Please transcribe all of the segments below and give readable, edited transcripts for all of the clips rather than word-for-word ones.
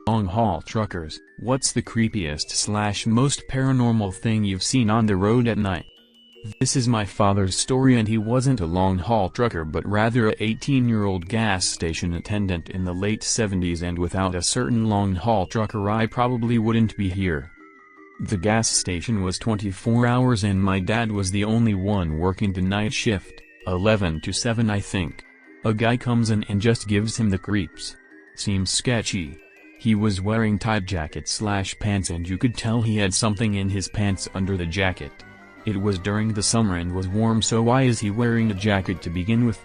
Long-haul truckers, what's the creepiest / most paranormal thing you've seen on the road at night? This is my father's story, and he wasn't a long-haul trucker but rather a 18-year-old gas station attendant in the late 70s, and without a certain long-haul trucker I probably wouldn't be here. The gas station was 24 hours and my dad was the only one working the night shift, 11 to 7 I think. A guy comes in and just gives him the creeps. Seems sketchy. He was wearing tight jacket / pants, and you could tell he had something in his pants under the jacket. It was during the summer and was warm, so why is he wearing a jacket to begin with?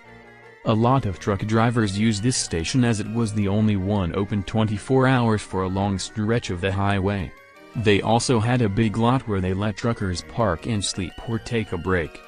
A lot of truck drivers use this station as it was the only one open 24 hours for a long stretch of the highway. They also had a big lot where they let truckers park and sleep or take a break.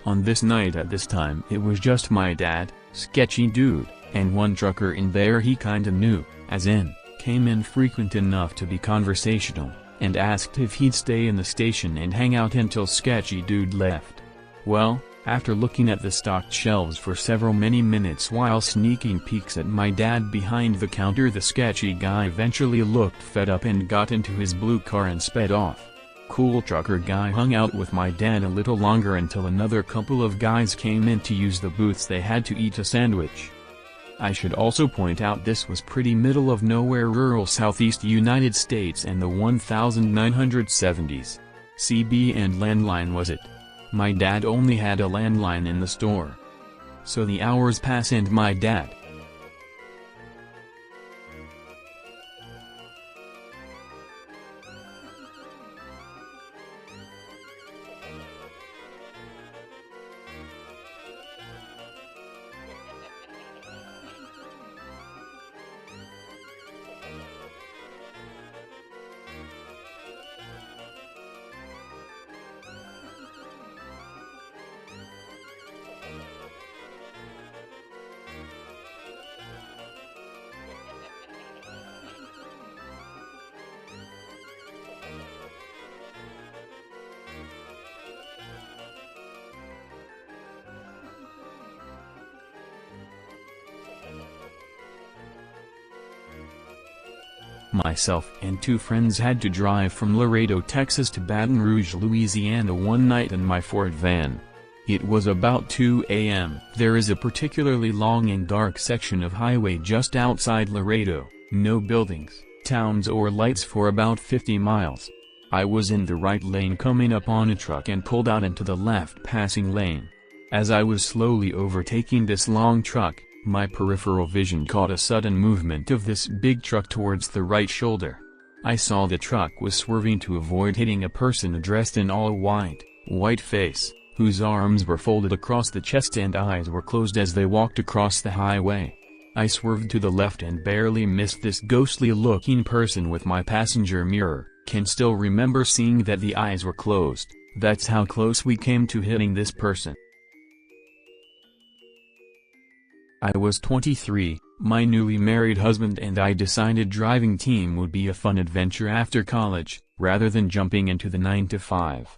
On this night at this time it was just my dad, sketchy dude, and one trucker in there he kinda knew, as in, came in frequent enough to be conversational, and asked if he'd stay in the station and hang out until sketchy dude left. Well, after looking at the stocked shelves for many minutes while sneaking peeks at my dad behind the counter, the sketchy guy eventually looked fed up and got into his blue car and sped off. Cool trucker guy hung out with my dad a little longer until another couple of guys came in to use the booths. They had to eat a sandwich. I should also point out this was pretty middle of nowhere rural southeast United States and the 1970s. CB and landline was it. My dad only had a landline in the store. So the hours pass and my dad, myself and two friends had to drive from Laredo, Texas to Baton Rouge, Louisiana one night in my Ford van. It was about 2 a.m. There is a particularly long and dark section of highway just outside Laredo, no buildings, towns or lights for about 50 miles. I was in the right lane coming up on a truck and pulled out into the left passing lane. As I was slowly overtaking this long truck, my peripheral vision caught a sudden movement of this big truck towards the right shoulder. I saw the truck was swerving to avoid hitting a person dressed in all white face, whose arms were folded across the chest and eyes were closed as they walked across the highway. I swerved to the left and barely missed this ghostly-looking person with my passenger mirror. Can still remember seeing that the eyes were closed. That's how close we came to hitting this person. I was 23, my newly married husband and I decided driving team would be a fun adventure after college, rather than jumping into the 9-to-5.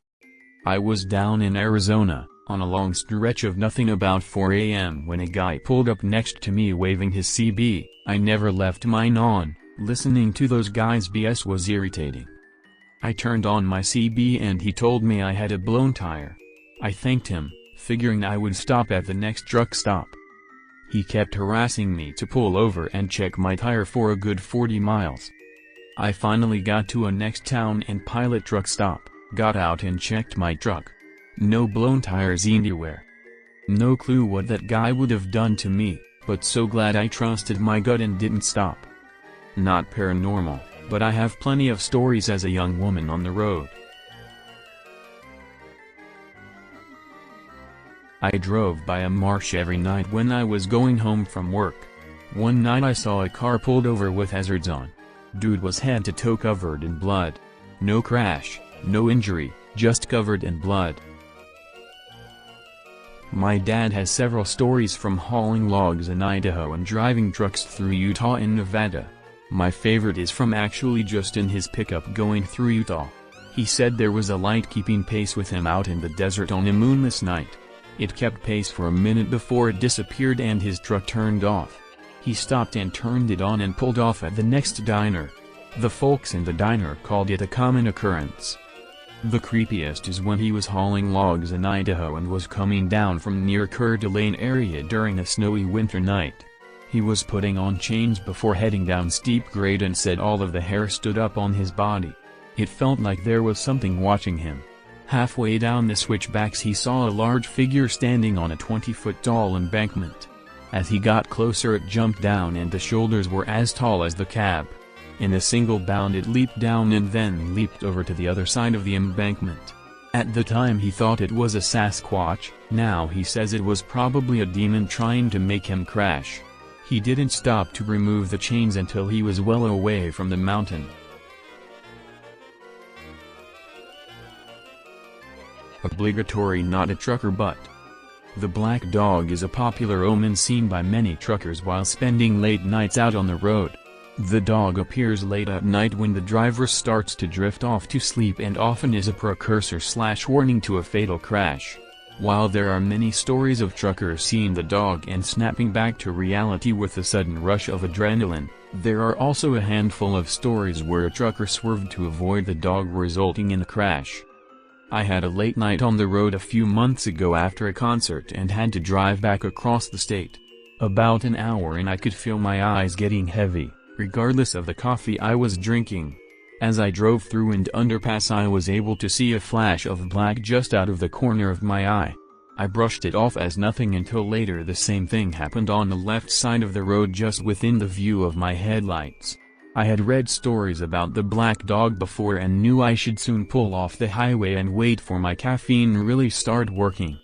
I was down in Arizona, on a long stretch of nothing about 4 a.m. when a guy pulled up next to me waving his CB. I never left mine on. Listening to those guys BS was irritating. I turned on my CB and he told me I had a blown tire. I thanked him, figuring I would stop at the next truck stop. He kept harassing me to pull over and check my tire for a good 40 miles. I finally got to a next town and pilot truck stop, got out and checked my truck. No blown tires anywhere. No clue what that guy would have done to me, but so glad I trusted my gut and didn't stop. Not paranormal, but I have plenty of stories as a young woman on the road. I drove by a marsh every night when I was going home from work. One night I saw a car pulled over with hazards on. Dude was head to toe covered in blood. No crash, no injury, just covered in blood. My dad has several stories from hauling logs in Idaho and driving trucks through Utah and Nevada. My favorite is from actually just in his pickup going through Utah. He said there was a light keeping pace with him out in the desert on a moonless night. It kept pace for a minute before it disappeared and his truck turned off. He stopped and turned it on and pulled off at the next diner. The folks in the diner called it a common occurrence. The creepiest is when he was hauling logs in Idaho and was coming down from near Coeur d'Alene area during a snowy winter night. He was putting on chains before heading down steep grade and said all of the hair stood up on his body. It felt like there was something watching him. Halfway down the switchbacks he saw a large figure standing on a 20-foot tall embankment. As he got closer it jumped down and the shoulders were as tall as the cab. In a single bound it leaped down and then leaped over to the other side of the embankment. At the time he thought it was a Sasquatch, now he says it was probably a demon trying to make him crash. He didn't stop to remove the chains until he was well away from the mountain. Obligatory not a trucker but. The black dog is a popular omen seen by many truckers while spending late nights out on the road. The dog appears late at night when the driver starts to drift off to sleep and often is a precursor/warning to a fatal crash. While there are many stories of truckers seeing the dog and snapping back to reality with a sudden rush of adrenaline, there are also a handful of stories where a trucker swerved to avoid the dog resulting in a crash. I had a late night on the road a few months ago after a concert and had to drive back across the state. About an hour in I could feel my eyes getting heavy, regardless of the coffee I was drinking. As I drove through an underpass I was able to see a flash of black just out of the corner of my eye. I brushed it off as nothing until later the same thing happened on the left side of the road just within the view of my headlights. I had read stories about the black dog before and knew I should soon pull off the highway and wait for my caffeine really start working.